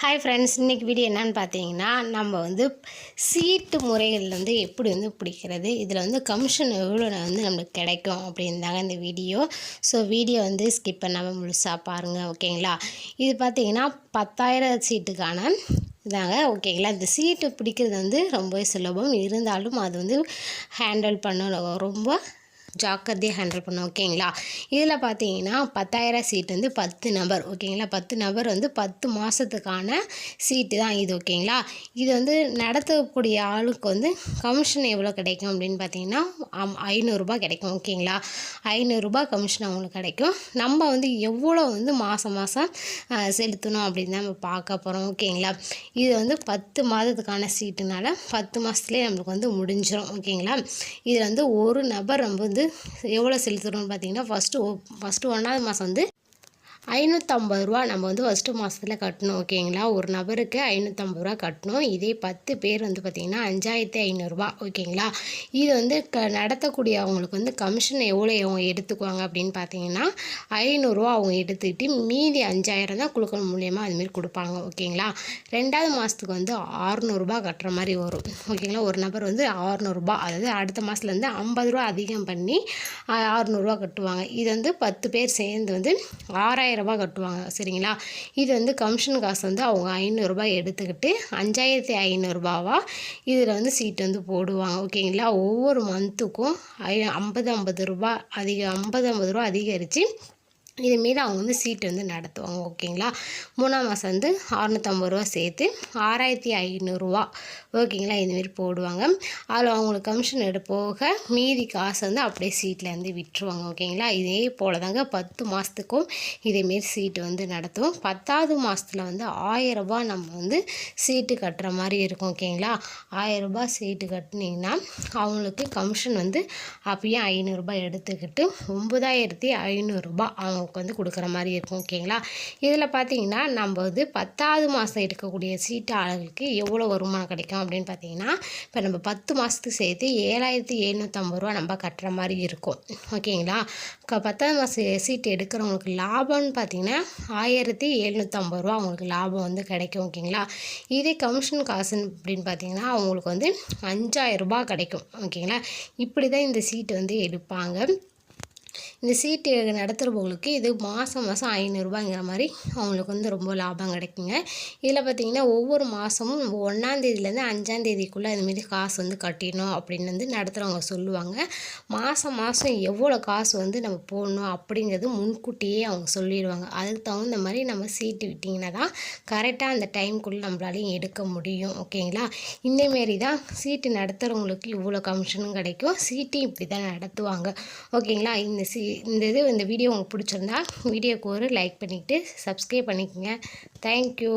Hi friends, இன்றைக்கி video என்னென்னு பார்த்தீங்கன்னா, நம்ம சீட்டு முறைகள் எப்படி பிடிக்கிறது, இதில் கமிஷன் எவ்வளோ நம்மளுக்கு கிடைக்கும் அப்படின்னு தாங்க இந்த வீடியோ. ஸோ வீடியோ ஸ்கிப் பண்ணாமல் முழுசாக பாருங்கள், ஓகேங்களா. இது பார்த்தீங்கன்னா 10,000 சீட்டுக்கான இதாங்க, ஓகேங்களா. இந்த சீட்டு பிடிக்கிறது ரொம்பவே சுலபம். இருந்தாலும் அது ஹேண்டில் பண்ண ரொம்ப ஜாக்கிரதையாக ஹேண்டில் பண்ணும், ஓகேங்களா. இதில் பார்த்தீங்கன்னா 10,000 சீட் 10 நபர், ஓகேங்களா. 10 நபர் 10 மாதத்துக்கான சீட்டு தான் இது, ஓகேங்களா. இது நடத்தக்கூடிய ஆளுக்கு கமிஷன் எவ்வளோ கிடைக்கும் அப்படின்னு பார்த்தீங்கன்னா 500 கிடைக்கும், ஓகேங்களா. 500 கமிஷன் அவங்களுக்கு கிடைக்கும். நம்ம எவ்வளோ மாதம் செலுத்தணும் அப்படின்னு தான் நம்ம பார்க்க போகிறோம், ஓகேங்களா. இது 10 மாதத்துக்கான சீட்டுனால 10 மாதத்துலேயே நம்மளுக்கு முடிஞ்சிடும், ஓகேங்களா. இதில் ஒரு நபர் நம்ம எவ்வளோ செலுத்துகிறோம்னு பார்த்தீங்கன்னா ஃபஸ்ட்டு 1ஆவது மாதம் 550 ரூபா நம்ம ஃபஸ்ட்டு மாதத்தில் கட்டணும், ஓகேங்களா. ஒரு நபருக்கு 550 ரூபா கட்டணும். இதே 10 பேர் பார்த்திங்கன்னா 5,500 ரூபா, ஓகேங்களா. இது நடத்தக்கூடிய அவங்களுக்கு கமிஷன் எவ்வளோ அவங்க எடுத்துக்குவாங்க அப்படின்னு பார்த்தீங்கன்னா 500 ரூபா அவங்க எடுத்துக்கிட்டு மீதி 5,000 தான் குழுக்கள் மூலியமாக அதுமாரி கொடுப்பாங்க, ஓகேங்களா. 2ஆவது மாதத்துக்கு 600 ரூபா கட்டுற மாதிரி வரும், ஓகேங்களா. ஒரு நபர் 600 ரூபா, அதாவது அடுத்த மாதத்துலேருந்து 50 ரூபா அதிகம் பண்ணி 600 ரூபா கட்டுவாங்க. இது 10 பேர் சேர்ந்து 6,000 ரூபா கட்டுவாங்க, சரிங்களா. இது கமிஷன் காசு அவங்க 500 ரூபாய் எடுத்துக்கிட்டு 5,500 ரூபாவா இதில் சீட்டு போடுவாங்க, ஓகேங்களா. ஒவ்வொரு மந்த்துக்கும் 50 ரூபா அதிகம் 50 ரூபா அதிகரித்து இதுமாரி அவங்க சீட்டு நடத்துவாங்க, ஓகேங்களா. 3ஆம் மாதம் 650 ரூபா சேர்த்து 6,500 ரூபா, ஓகேங்களா. இதுமாரி போடுவாங்க. அதில் அவங்களுக்கு கமிஷன் போக மீதி காசு அப்படியே சீட்டில் விட்டுருவாங்க, ஓகேங்களா. இதே போல் தாங்க 10 மாதத்துக்கும் இதேமாரி சீட்டு நடத்துவோம். 10ஆவது மாதத்தில் 1,000 ரூபா நம்ம சீட்டு கட்டுற மாதிரி இருக்கும், ஓகேங்களா. 1,000 ரூபா சீட்டு கட்டினீங்கன்னா அவங்களுக்கு கமிஷன் அப்பயே 500 ரூபாய் எடுத்துக்கிட்டு 9,500 ரூபா அவங்க கொடுக்குற மாதிரி இருக்கும், ஓகேங்களா. இதில் பார்த்தீங்கன்னா நம்ம 10ஆவது மாதம் எடுக்கக்கூடிய சீட்டு ஆளுகளுக்கு எவ்வளோ வருமானம் கிடைக்கும் அப்படின்னு பார்த்தீங்கன்னா, இப்போ நம்ம 10 மாதத்துக்கு சேர்த்து 7,750 ரூபா நம்ம கட்டுற மாதிரி இருக்கும், ஓகேங்களா. 10ஆவது மாதம் சீட்டு எடுக்கிறவங்களுக்கு லாபம்னு பார்த்தீங்கன்னா 1,750 ரூபா அவங்களுக்கு லாபம் கிடைக்கும், ஓகேங்களா. இதே கமிஷன் காசு அப்படின்னு பார்த்தீங்கன்னா அவங்களுக்கு 5,000 ரூபா கிடைக்கும், ஓகேங்களா. இப்படி தான் இந்த சீட்டு எடுப்பாங்க. இந்த சீட்டு நடத்துகிறவங்களுக்கு இது மாதம் 500 ரூபாங்கிற மாதிரி அவங்களுக்கு ரொம்ப லாபம் கிடைக்குங்க. இதில் பார்த்திங்கன்னா ஒவ்வொரு மாதமும் 1ஆந்தேதியிலேருந்து 5ஆந்தேதிக்குள்ளே இதுமாரி காசு கட்டிடணும் அப்படின்னு நடத்துகிறவங்க சொல்லுவாங்க. மாதம் எவ்வளோ காசு நம்ம போடணும் அப்படிங்கிறது முன்கூட்டியே அவங்க சொல்லிடுவாங்க. அதுக்கு தகுந்த மாதிரி நம்ம சீட்டு விட்டிங்கன்னா தான் கரெக்டாக அந்த டைமுக்குள்ளே நம்மளாலையும் எடுக்க முடியும், ஓகேங்களா. இந்தமாரி தான் சீட்டு நடத்துகிறவங்களுக்கு இவ்வளோ கமிஷனும் கிடைக்கும். சீட்டையும் இப்படி தான் நடத்துவாங்க, ஓகேங்களா. இந்த வீடியோ உங்களுக்கு பிடிச்சிருந்தா வீடியோக்கு ஒரு லைக் பண்ணிவிட்டு சப்ஸ்கிரைப் பண்ணிக்கோங்க. தேங்க்யூ.